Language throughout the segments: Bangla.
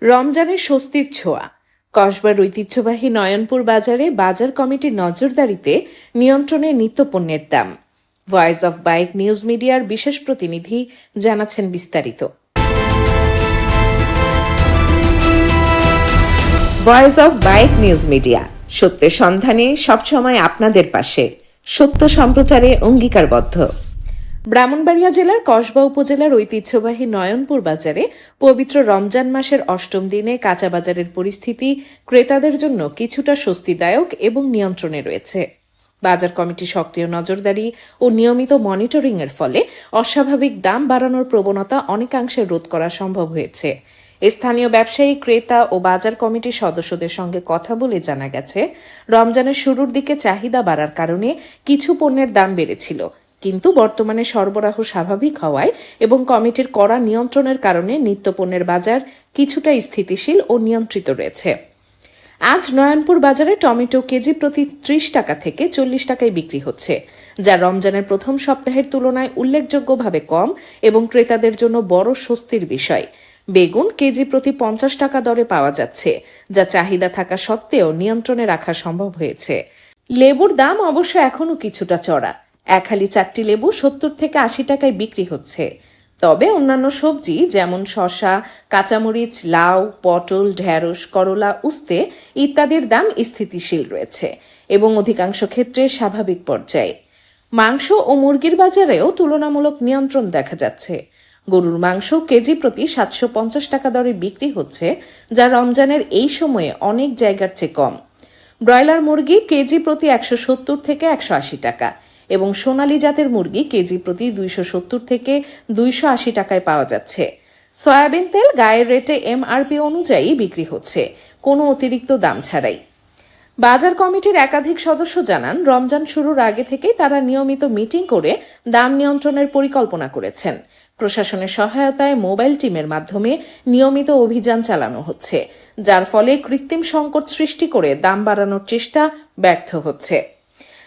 রমজানের স্বস্তির ছোঁয়া। কসবার ঐতিহ্যবাহী নয়নপুর বাজারে বাজার কমিটির নজরদারিতে নিয়ন্ত্রণে নিত্যপণ্যের দাম। ভয়েস অফ বাইক নিউজ মিডিয়ার বিশেষ প্রতিনিধি জানাচ্ছেন বিস্তারিত। Voice of bike news media, সত্যের সন্ধানে সবসময় আপনাদের পাশে, সত্য সম্প্রচারে অঙ্গীকারবদ্ধ। ব্রাহ্মণবাড়িয়া জেলার কসবা উপজেলার ঐতিহ্যবাহী নয়নপুর বাজারে পবিত্র রমজান মাসের অষ্টম দিনে কাঁচা বাজারের পরিস্থিতি ক্রেতাদের জন্য কিছুটা স্বস্তিদায়ক এবং নিয়ন্ত্রণে রয়েছে। বাজার কমিটি সক্রিয় নজরদারি ও নিয়মিত মনিটরিং এর ফলে অস্বাভাবিক দাম বাড়ানোর প্রবণতা অনেকাংশে রোধ করা সম্ভব হয়েছে। স্থানীয় ব্যবসায়ী, ক্রেতা ও বাজার কমিটির সদস্যদের সঙ্গে কথা বলে জানা গেছে, রমজানের শুরুর দিকে চাহিদা বাড়ার কারণে কিছু পণ্যের দাম বেড়েছিল, কিন্তু বর্তমানে সরবরাহ স্বাভাবিক হওয়ায় এবং কমিটির কড়া নিয়ন্ত্রণের কারণে নিত্যপণ্যের বাজার কিছুটা স্থিতিশীল ও নিয়ন্ত্রিত রয়েছে। আজ নয়নপুর বাজারে টমেটো কেজি প্রতি ৩০ টাকা থেকে ৪০ টাকায় বিক্রি হচ্ছে, যা রমজানের প্রথম সপ্তাহের তুলনায় উল্লেখযোগ্যভাবে কম এবং ক্রেতাদের জন্য বড় স্বস্তির বিষয়। বেগুন কেজি প্রতি ৫০ টাকা দরে পাওয়া যাচ্ছে, যা চাহিদা থাকা সত্ত্বেও নিয়ন্ত্রণে রাখা সম্ভব হয়েছে। লেবুর দাম অবশ্য এখনও কিছুটা চড়া। এক হালি ৪টি লেবু ৭০ থেকে ৮০ টাকায় বিক্রি হচ্ছে। তবে অন্যান্য সবজি যেমন শসা, কাঁচামরিচ, লাউ, পটল, ঢেঁড়স, করলা, উস্তে ইত্যাদির দাম স্থিতিশীল রয়েছে এবং অধিকাংশ ক্ষেত্রে স্বাভাবিক পর্যায়ে। মাংস ও মুরগির বাজারেও তুলনামূলক নিয়ন্ত্রণ দেখা যাচ্ছে। গরুর মাংস কেজি প্রতি ৭৫০ টাকা দরে বিক্রি হচ্ছে, যা রমজানের এই সময়ে অনেক জায়গার চেয়ে কম। ব্রয়লার মুরগি কেজি প্রতি ১৭০ থেকে ১৮০ টাকা এবং সোনালী জাতের মুরগি কেজি প্রতি ২৭০ থেকে ২৮০ টাকায় পাওয়া যাচ্ছে। সয়াবিন তেল গায়ের রেটে MRP অনুযায়ী বিক্রি হচ্ছে, কোনো অতিরিক্ত দাম ছাড়াই। বাজার কমিটির একাধিক সদস্য জানান, রমজান শুরুর আগে থেকেই তারা নিয়মিত মিটিং করে দাম নিয়ন্ত্রণের পরিকল্পনা করেছেন। প্রশাসনের সহায়তায় মোবাইল টিমের মাধ্যমে নিয়মিত অভিযান চালানো হচ্ছে, যার ফলে কৃত্রিম সংকট সৃষ্টি করে দাম বাড়ানোর চেষ্টা ব্যর্থ হচ্ছে।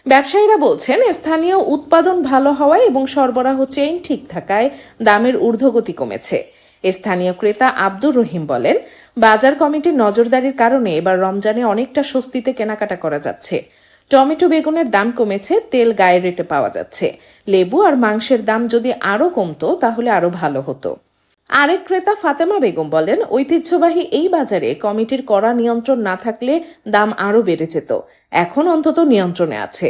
ব্যবসায়ীরা বলছেন, স্থানীয় উৎপাদন ভালো হওয়ায় এবং সরবরাহ চেইন ঠিক থাকায় দামের ঊর্ধ্বগতি কমেছে। স্থানীয় ক্রেতা আব্দুর রহিম বলেন, বাজার কমিটির নজরদারির কারণে এবার রমজানে অনেকটা স্বস্তিতে কেনাকাটা করা যাচ্ছে। টমেটো, বেগুনের দাম কমেছে, তেল গায়ের রেটে পাওয়া যাচ্ছে। লেবু আর মাংসের দাম যদি আরও কমতো তাহলে আরও ভালো হতো। আরেক ক্রেতা ফাতেমা বেগম বলেন, ঐতিহ্যবাহী এই বাজারে কমিটির কড়া নিয়ন্ত্রণ না থাকলে দাম আরও বেড়ে যেত, এখন অন্তত নিয়ন্ত্রণে আছে।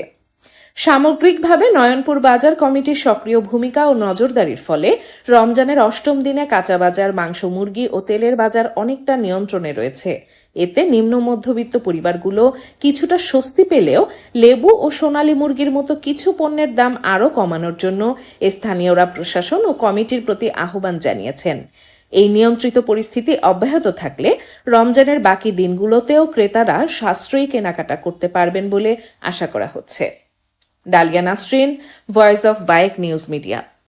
সামগ্রিকভাবে নয়নপুর বাজার কমিটির সক্রিয় ভূমিকা ও নজরদারির ফলে রমজানের অষ্টম দিনে কাঁচা বাজার, মাংস, মুরগি ও তেলের বাজার অনেকটা নিয়ন্ত্রণে রয়েছে। এতে নিম্ন মধ্যবিত্ত পরিবারগুলো কিছুটা স্বস্তি পেলেও লেবু ও সোনালী মুরগির মতো কিছু পণ্যের দাম আরও কমানোর জন্য স্থানীয়রা প্রশাসন ও কমিটির প্রতি আহ্বান জানিয়েছেন। এই নিয়ন্ত্রিত পরিস্থিতি অব্যাহত থাকলে রমজানের বাকি দিনগুলোতেও ক্রেতারা সাশ্রয়ী কেনাকাটা করতে পারবেন বলে আশা করা হচ্ছে। Dahlia Nasrin, voice of bike news media.